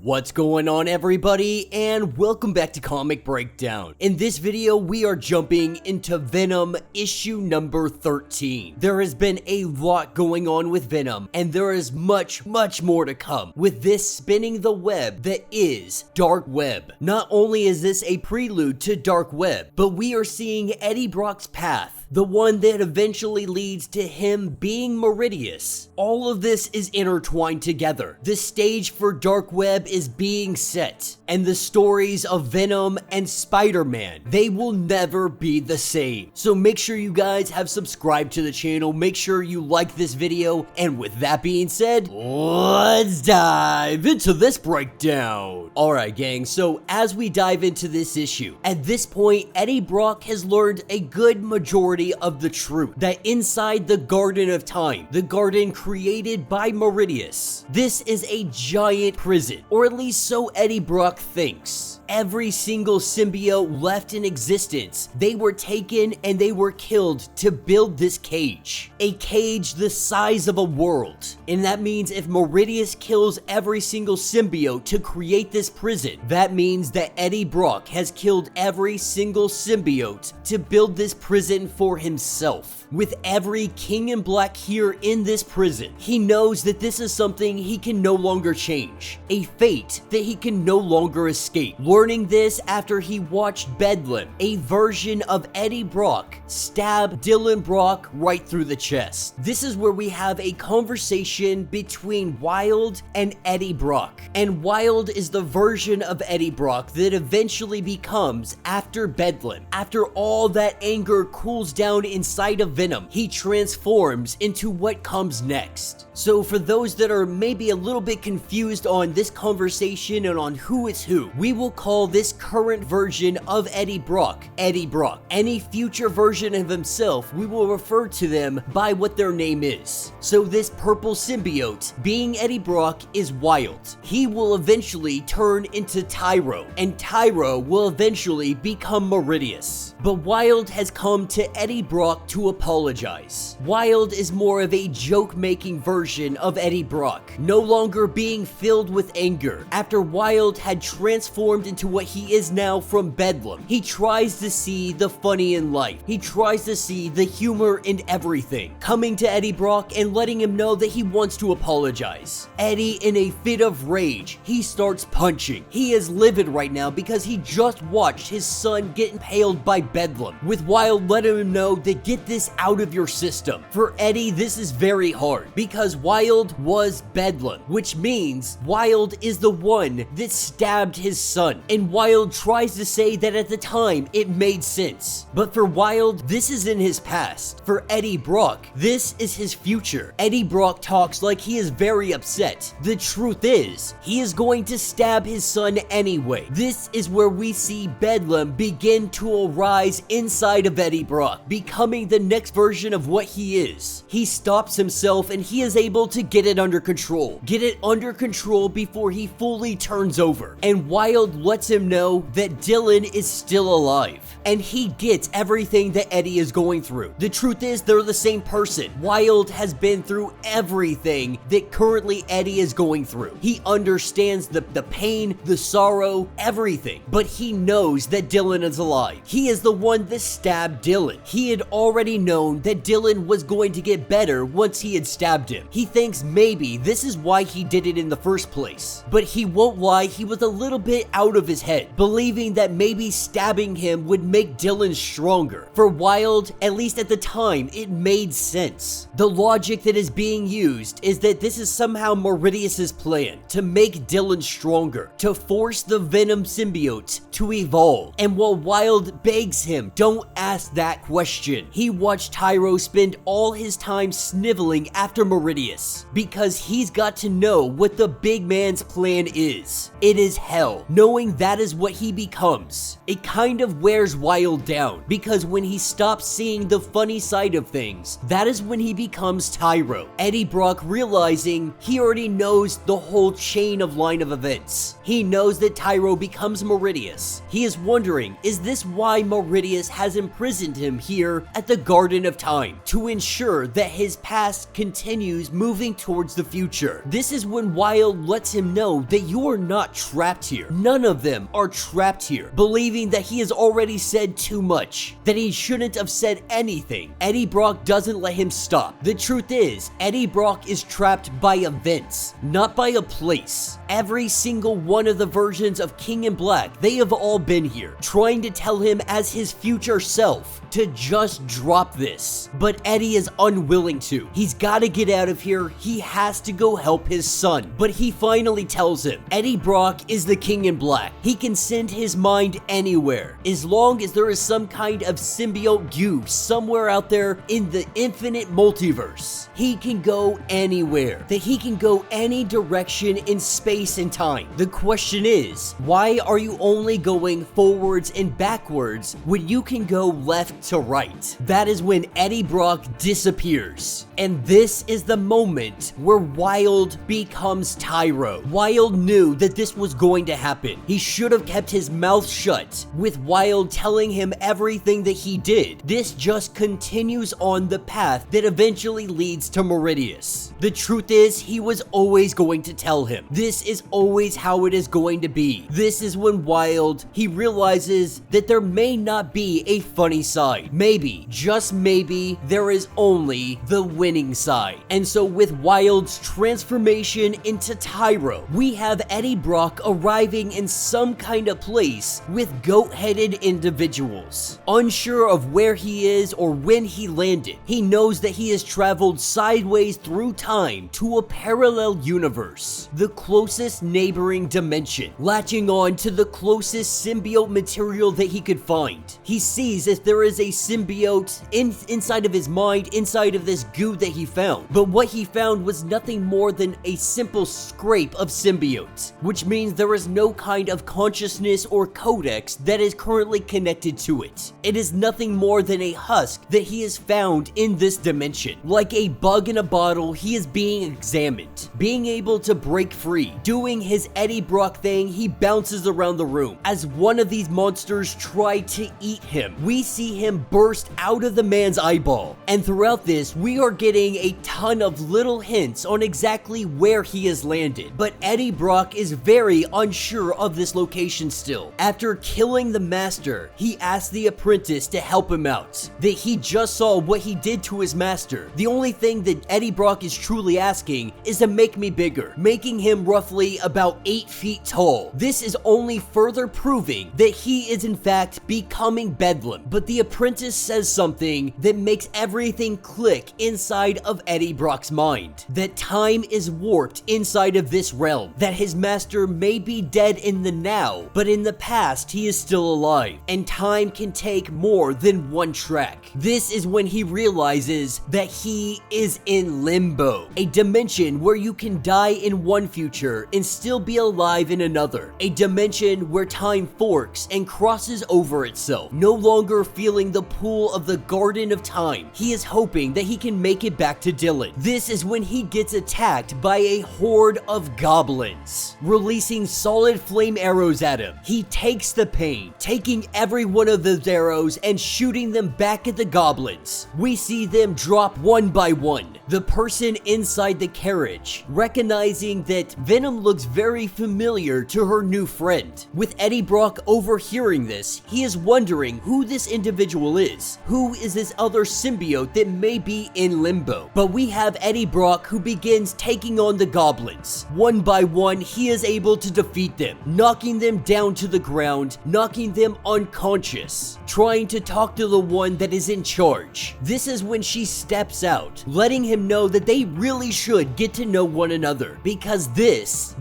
What's going on, everybody, and welcome back to Comic Breakdown. In this video, we are jumping into Venom issue number 13. There has been a lot going on with Venom, and there is much more to come with this spinning the web that is Dark Web. Not only is this a prelude to Dark Web, but we are seeing Eddie Brock's path, the one that eventually leads to him being Meridius. All of this is intertwined together. The stage for Dark Web is being set, and the stories of Venom and Spider-Man, they will never be the same. So make sure you guys have subscribed to the channel, make sure you like this video, and with that being said, let's dive into this breakdown. Alright gang, so as we dive into this issue, at this point, Eddie Brock has learned a good majority of the truth that inside the Garden of Time, the garden created by Meridius, this is a giant prison, or at least so Eddie Brock thinks. Every single symbiote left in existence, they were taken and they were killed to build this cage. A cage the size of a world. And that means if Meridius kills every single symbiote to create this prison, that means that Eddie Brock has killed every single symbiote to build this prison for himself. With every King in Black here in this prison, he knows that this is something he can no longer change. A fate that he can no longer escape. Learning this after he watched Bedlam, a version of Eddie Brock, stab Dylan Brock right through the chest. This is where we have a conversation between Wilde and Eddie Brock. And Wilde is the version of Eddie Brock that eventually becomes after Bedlam. After all that anger cools down inside of Venom, he transforms into what comes next. So for those that are maybe a little bit confused on this conversation and on who is who, we will call this current version of Eddie Brock, Eddie Brock. Any future version of himself, we will refer to them by what their name is. So this purple symbiote, being Eddie Brock, is Wilde. He will eventually turn into Tyro, and Tyro will eventually become Meridius. But Wilde has come to Eddie Brock to apologize. Wilde is more of a joke-making version of Eddie Brock, no longer being filled with anger. After Wilde had transformed into what he is now from Bedlam, he tries to see the funny in life. He tries to see the humor in everything. Coming to Eddie Brock and letting him know that he wants to apologize. Eddie, in a fit of rage, he starts punching. He is livid right now because he just watched his son get impaled by Bedlam, with Wilde letting him know to get this out of your system. For Eddie, this is very hard because Wilde was Bedlam, which means Wilde is the one that stabbed his son. And Wilde tries to say that at the time it made sense. But for Wilde, this is in his past. For Eddie Brock, this is his future. Eddie Brock talks like he is very upset. The truth is, he is going to stab his son anyway. This is where we see Bedlam begin to arise inside of Eddie Brock, becoming the next version of what he is. He stops himself and he is able to get it under control. Get it under control before he fully turns over. And Wilde lets him know that Dylan is still alive. And he gets everything that Eddie is going through. The truth is, they're the same person. Wilde has been through everything that currently Eddie is going through. He understands the pain, the sorrow, everything. But he knows that Dylan is alive. He is the one that stabbed Dylan. He had already known that Dylan was going to get better once he had stabbed him. He thinks maybe this is why he did it in the first place. But he won't lie, he was a little bit out of his head, believing that maybe stabbing him would make Dylan stronger. For Wilde, at least at the time, it made sense. The logic that is being used is that this is somehow Meridius's plan to make Dylan stronger, to force the Venom symbiotes to evolve. And while Wilde begs him, don't ask that question, he watched Tyro spend all his time sniveling after Meridius, because he's got to know what the big man's plan is. It is hell. Knowing that is what he becomes, it kind of wears Wilde down, because when he stops seeing the funny side of things, that is when he becomes Tyro. Eddie Brock realizing he already knows the whole chain of line of events. He knows that Tyro becomes Meridius. He is wondering, is this why Meridius has imprisoned him here at the Garden Garden of Time to ensure that his past continues moving towards the future. This is when Wilde lets him know that you are not trapped here. None of them are trapped here, believing that he has already said too much, that he shouldn't have said anything. Eddie Brock doesn't let him stop. The truth is, Eddie Brock is trapped by events, not by a place. Every single one of the versions of King in Black, they have all been here, trying to tell him as his future self to just drop this. But Eddie is unwilling to. He's got to get out of here. He has to go help his son. But he finally tells him, Eddie Brock is the King in Black. He can send his mind anywhere, as long as there is some kind of symbiote goo somewhere out there in the infinite multiverse. He can go anywhere, that he can go any direction in space and time. The question is, why are you only going forwards and backwards when you can go left to right? That is when Eddie Brock disappears. And this is the moment where Wilde becomes Tyro. Wilde knew that this was going to happen. He should have kept his mouth shut, with Wilde telling him everything that he did. This just continues on the path that eventually leads to Meridius. The truth is, he was always going to tell him. This is always how it is going to be. This is when Wilde, he realizes that there may not be a funny side. Maybe, just maybe, there is only the winning side. And so with Wilde's transformation into Tyro, we have Eddie Brock arriving in some kind of place with goat-headed individuals. Unsure of where he is or when he landed, he knows that he has traveled sideways through time to a parallel universe, the closest neighboring dimension, latching on to the closest symbiote material that he could find. He sees if there is a symbiote inside of his mind, inside of this goo that he found. But what he found was nothing more than a simple scrape of symbiotes, which means there is no kind of consciousness or codex that is currently connected to it. It is nothing more than a husk that he has found in this dimension. Like a bug in a bottle, he is being examined, being able to break free. Doing his Eddie Brock thing, he bounces around the room. As one of these monsters try to eat him, we see him burst out of the man's eyeball. And throughout this, we are getting a ton of little hints on exactly where he has landed. But Eddie Brock is very unsure of this location still. After killing the master, he asked the apprentice to help him out, that he just saw what he did to his master. The only thing that Eddie Brock is truly asking is to make me bigger, making him roughly about 8 feet tall. This is only further proving that he is in fact becoming Bedlam. But the apprentice says something that makes everything click inside of Eddie Brock's mind, that time is warped inside of this realm, that his master may be dead in the now, but in the past he is still alive, and time can take more than one track. This is when he realizes that he is in Limbo, a dimension where you can die in one future and still be alive in another, a dimension where time forks and crosses over itself. No longer feeling the pull of the Garden of Time, he is hoping that he can make it back to Dylan. This is when he gets attacked by a horde of goblins, releasing solid flame arrows at him. He takes the pain, taking every one of those arrows and shooting them back at the goblins. We see them drop one by one. The person inside the carriage, recognizing that Venom looks very familiar to her new friend. With Eddie Brock overhearing this, he is wondering who this individual is. Who is this other symbiote that may be in Limbo? But we have Eddie Brock who begins taking on the goblins. One by one, he is able to defeat them, knocking them down to the ground, knocking them unconscious, trying to talk to the one that is in charge. This is when she steps out, letting him know that they really should get to know one another, because this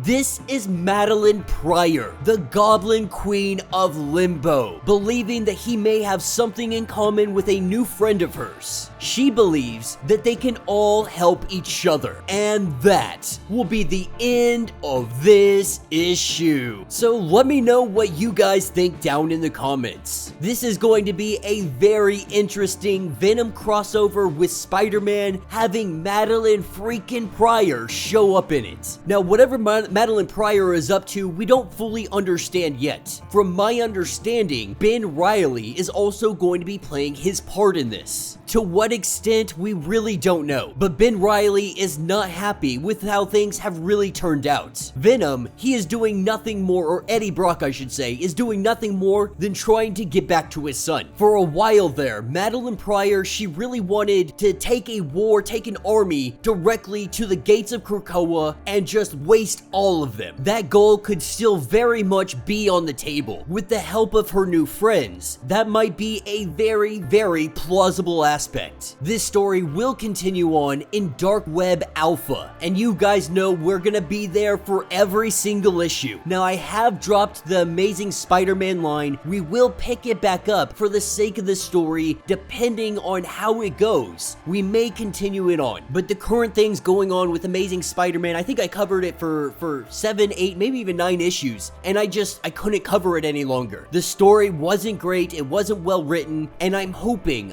is Madeline Pryor, the Goblin Queen of Limbo, believing that he may have something in common with a new friend of hers. She believes that they can all help each other, and that will be the end of this issue. So let me know what you guys think down in the comments. This is going to be a very interesting Venom crossover with Spider-Man having Madeline freaking Pryor show up in it. Now, whatever Madeline Pryor is up to, we don't fully understand yet. From my understanding, Ben Reilly is also going to be playing his part in in this. To what extent, we really don't know, but Ben Reilly is not happy with how things have really turned out. Venom, he is doing nothing more, or Eddie Brock I should say, is doing nothing more than trying to get back to his son. For a while there, Madeline Pryor, she really wanted to take an army directly to the gates of Krakoa and just waste all of them. That goal could still very much be on the table. With the help of her new friends, that might be a very, very plausible aspect. This story will continue on in Dark Web Alpha, and you guys know we're gonna be there for every single issue. Now, I have dropped the Amazing Spider-Man line. We will pick it back up for the sake of the story, depending on how it goes. We may continue it on, but the current things going on with Amazing Spider-Man, I think I covered it for 7, 8, maybe even 9 issues, and I couldn't cover it any longer. The story wasn't great, it wasn't well written, and I'm hoping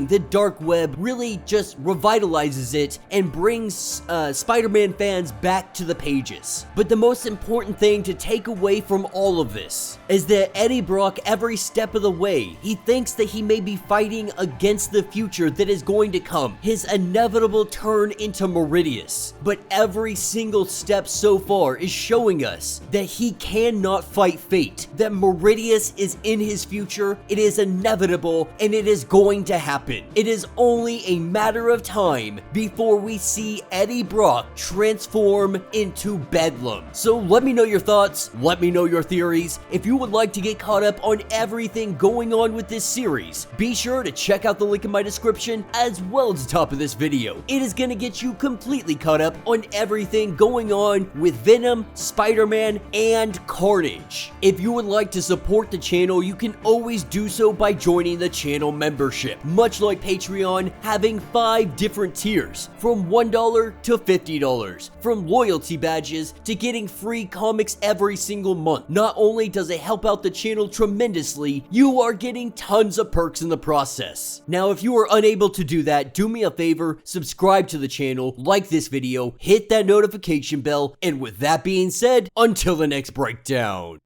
that Dark Web really just revitalizes it and brings Spider-Man fans back to the pages. But the most important thing to take away from all of this is that Eddie Brock, every step of the way, he thinks that he may be fighting against the future that is going to come, his inevitable turn into Meridius. But every single step so far is showing us that he cannot fight fate, that Meridius is in his future, it is inevitable, and it is going to happen. It is only a matter of time before we see Eddie Brock transform into Bedlam. So let me know your thoughts, let me know your theories. If you would like to get caught up on everything going on with this series, be sure to check out the link in my description as well as the top of this video. It is going to get you completely caught up on everything going on with Venom, Spider-Man, and Carnage. If you would like to support the channel, you can always do so by joining the channel membership, much like Patreon, having 5 different tiers, from $1 to $50, from loyalty badges to getting free comics every single month. Not only does it help out the channel tremendously, you are getting tons of perks in the process. Now, if you are unable to do that, do me a favor, subscribe to the channel, like this video, hit that notification bell, and with that being said, until the next breakdown.